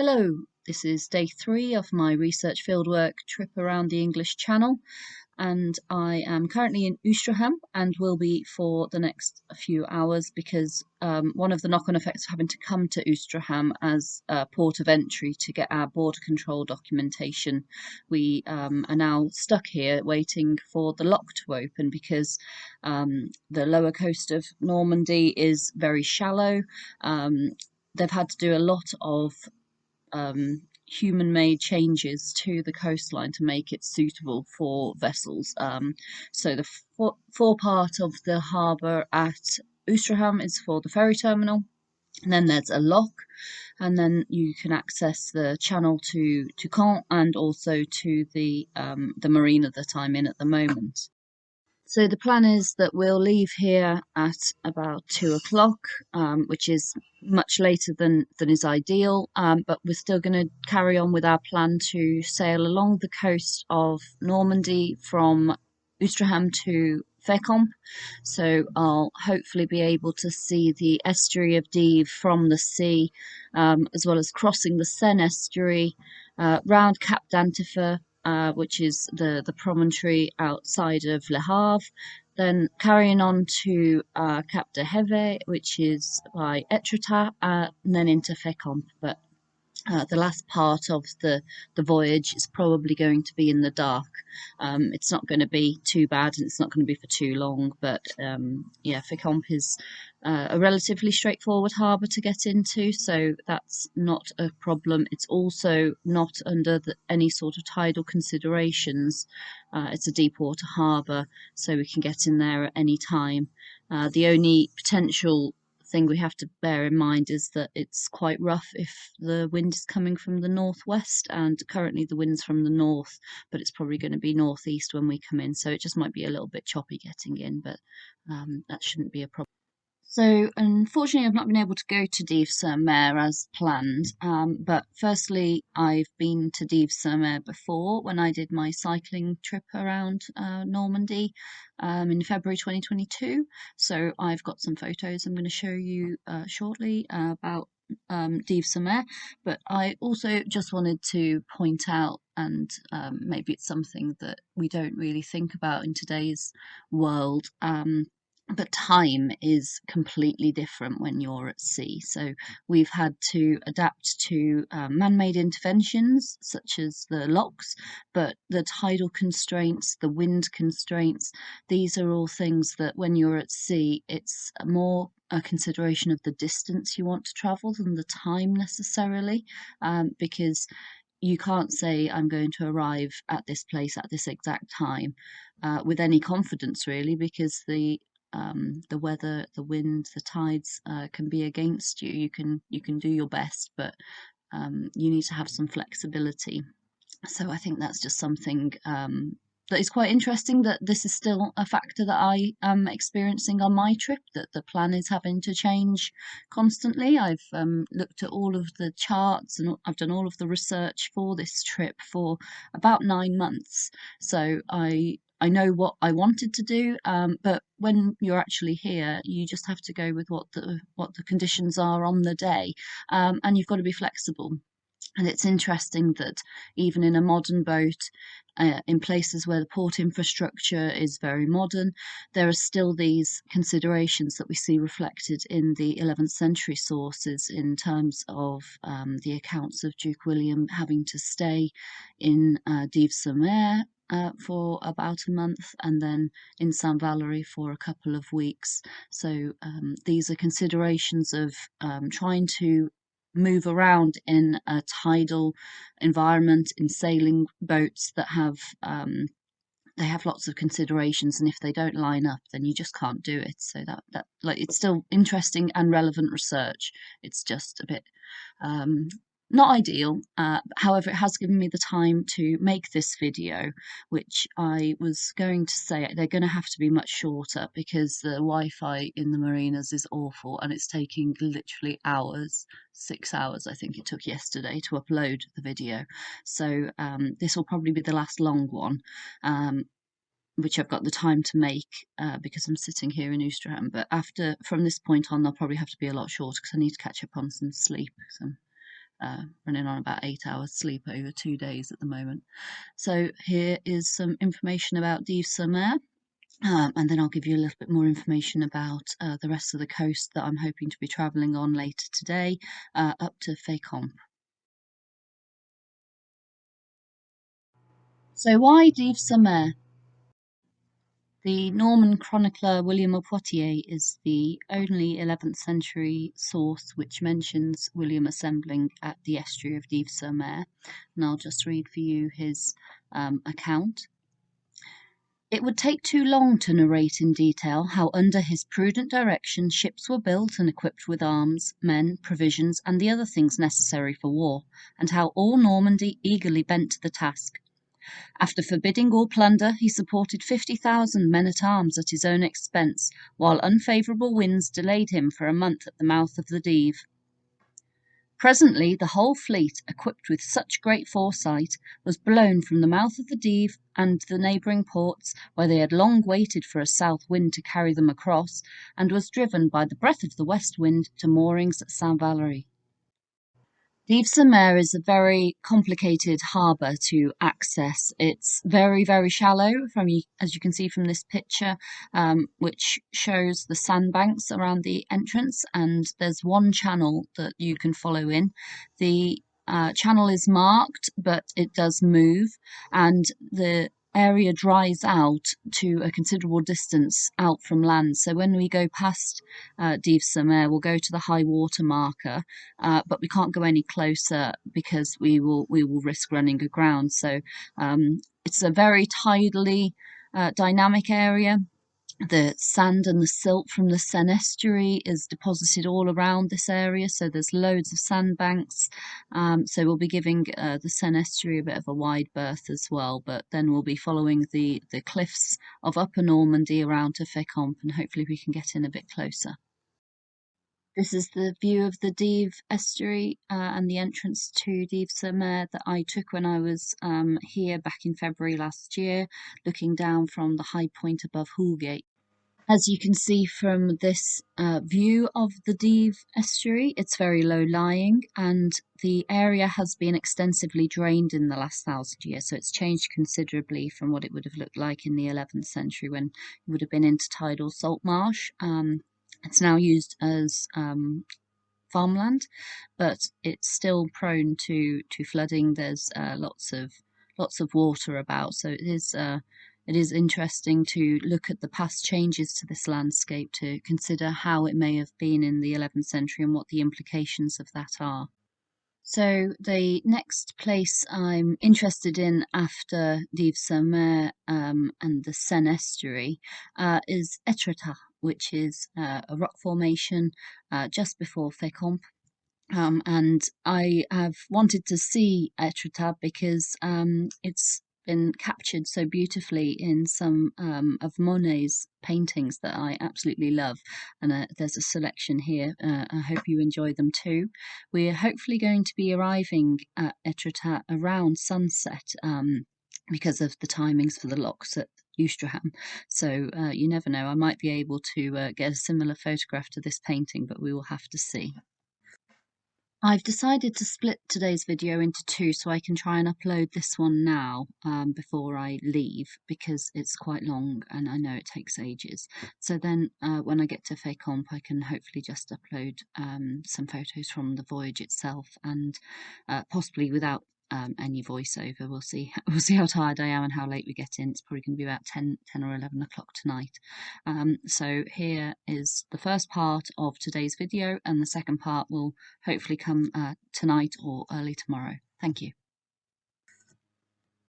Hello, this is day 3 of my research fieldwork trip around the English Channel, and I am currently in Ouistreham and will be for the next few hours because one of the knock-on effects of having to come to Ouistreham as a port of entry to get our border control documentation, we are now stuck here waiting for the lock to open because the lower coast of Normandy is very shallow. They've had to do a lot of human-made changes to the coastline to make it suitable for vessels. So the forepart of the harbour at Ouistreham is for the ferry terminal, and then there's a lock, and then you can access the channel to Caen and also to the marina that I'm in at the moment. So the plan is that we'll leave here at about 2 o'clock, which is much later than is ideal, but we're still going to carry on with our plan to sail along the coast of Normandy from Ouistreham to Fécamp. So I'll hopefully be able to see the estuary of Dives from the sea, as well as crossing the Seine estuary, round Cap d'Antifer, which is the promontory outside of Le Havre, then carrying on to Cap de Heve, which is by Étretat, and then into Fécamp. But the last part of the voyage is probably going to be in the dark. It's not going to be too bad, and it's not going to be for too long, but yeah, Fécamp is a relatively straightforward harbour to get into, so that's not a problem. It's also not under any sort of tidal considerations. It's a deep water harbour, so we can get in there at any time. The only potential thing we have to bear in mind is that it's quite rough if the wind is coming from the northwest, and currently the wind's from the north, but it's probably going to be northeast when we come in, so it just might be a little bit choppy getting in, but that shouldn't be a problem. So unfortunately I've not been able to go to Dives-sur-Mer as planned, but firstly I've been to Dives-sur-Mer before when I did my cycling trip around Normandy in February 2022, so I've got some photos I'm going to show you shortly about Dives-sur-Mer, but I also just wanted to point out, and maybe it's something that we don't really think about in today's world, but time is completely different when you're at sea. So we've had to adapt to man-made interventions such as the locks, but the tidal constraints, the wind constraints, these are all things that when you're at sea, it's more a consideration of the distance you want to travel than the time necessarily, because you can't say I'm going to arrive at this place at this exact time with any confidence, really, because the weather, the wind, the tides can be against you. You can do your best, but you need to have some flexibility. So I think that's just something that is quite interesting, that this is still a factor that I am experiencing on my trip, that the plan is having to change constantly. I've looked at all of the charts and I've done all of the research for this trip for about 9 months. So I know what I wanted to do, but when you're actually here, you just have to go with what the conditions are on the day, and you've got to be flexible. And it's interesting that even in a modern boat, in places where the port infrastructure is very modern, there are still these considerations that we see reflected in the 11th century sources in terms of the accounts of Duke William having to stay in Dives-sur-Mer for about a month, and then in Saint Valery for a couple of weeks. So these are considerations of trying to move around in a tidal environment in sailing boats that have they have lots of considerations, and if they don't line up, then you just can't do it. So that like, it's still interesting and relevant research. It's just a bit not ideal. However, it has given me the time to make this video, which I was going to say they're going to have to be much shorter because the Wi-Fi in the marinas is awful, and it's taking literally hours, 6 hours I think it took yesterday to upload the video. So this will probably be the last long one, which I've got the time to make because I'm sitting here in Ouistreham. But from this point on, they'll probably have to be a lot shorter because I need to catch up on some sleep. So running on about 8 hours sleep over 2 days at the moment. So here is some information about Dives-sur-Mer. And then I'll give you a little bit more information about the rest of the coast that I'm hoping to be travelling on later today, up to Fécamp. So why Dives-sur-Mer? The Norman chronicler William of Poitiers is the only 11th century source which mentions William assembling at the estuary of Dives-sur-Mer, and I'll just read for you his account. It would take too long to narrate in detail how under his prudent direction ships were built and equipped with arms, men, provisions, and the other things necessary for war, and how all Normandy eagerly bent to the task. After forbidding all plunder, he supported 50,000 men-at-arms at his own expense, while unfavourable winds delayed him for a month at the mouth of the Dives. Presently the whole fleet, equipped with such great foresight, was blown from the mouth of the Dives and the neighbouring ports, where they had long waited for a south wind to carry them across, and was driven by the breath of the west wind to moorings at Saint-Valery. Dives-sur-Mer is a very complicated harbour to access. It's very, very shallow, as you can see from this picture, which shows the sandbanks around the entrance, and there's one channel that you can follow in. The channel is marked, but it does move, and the area dries out to a considerable distance out from land. So when we go past Dives-sur-Mer, we'll go to the high water marker, but we can't go any closer because we will risk running aground. So it's a very tidally dynamic area. The sand and the silt from the Seine estuary is deposited all around this area, so there's loads of sandbanks. So we'll be giving the Seine estuary a bit of a wide berth as well, but then we'll be following the cliffs of Upper Normandy around to Fécamp, and hopefully we can get in a bit closer. This is the view of the Dives estuary and the entrance to Dives-sur-Mer that I took when I was here back in February last year, looking down from the high point above Houlgate. As you can see from this view of the Dives estuary, it's very low-lying, and the area has been extensively drained in the last 1,000 years, so it's changed considerably from what it would have looked like in the 11th century when it would have been intertidal salt marsh. It's now used as farmland, but it's still prone to flooding. There's lots of water about, so it is interesting to look at the past changes to this landscape, to consider how it may have been in the 11th century and what the implications of that are. So the next place I'm interested in after Dives-sur-Mer and the Seine estuary is Étretat, which is a rock formation just before Fécamp. And I have wanted to see Étretat because it's been captured so beautifully in some of Monet's paintings that I absolutely love, and there's a selection here. I hope you enjoy them too. We're hopefully going to be arriving at Étretat around sunset because of the timings for the locks at Ouistreham. So you never know, I might be able to get a similar photograph to this painting, but we will have to see. I've decided to split today's video into two so I can try and upload this one now before I leave, because it's quite long and I know it takes ages. So then when I get to Fécamp, I can hopefully just upload some photos from the voyage itself, and possibly without any voiceover. We'll see. We'll see how tired I am and how late we get in. It's probably going to be about 10 or 11 o'clock tonight. So here is the first part of today's video, and the second part will hopefully come tonight or early tomorrow. Thank you.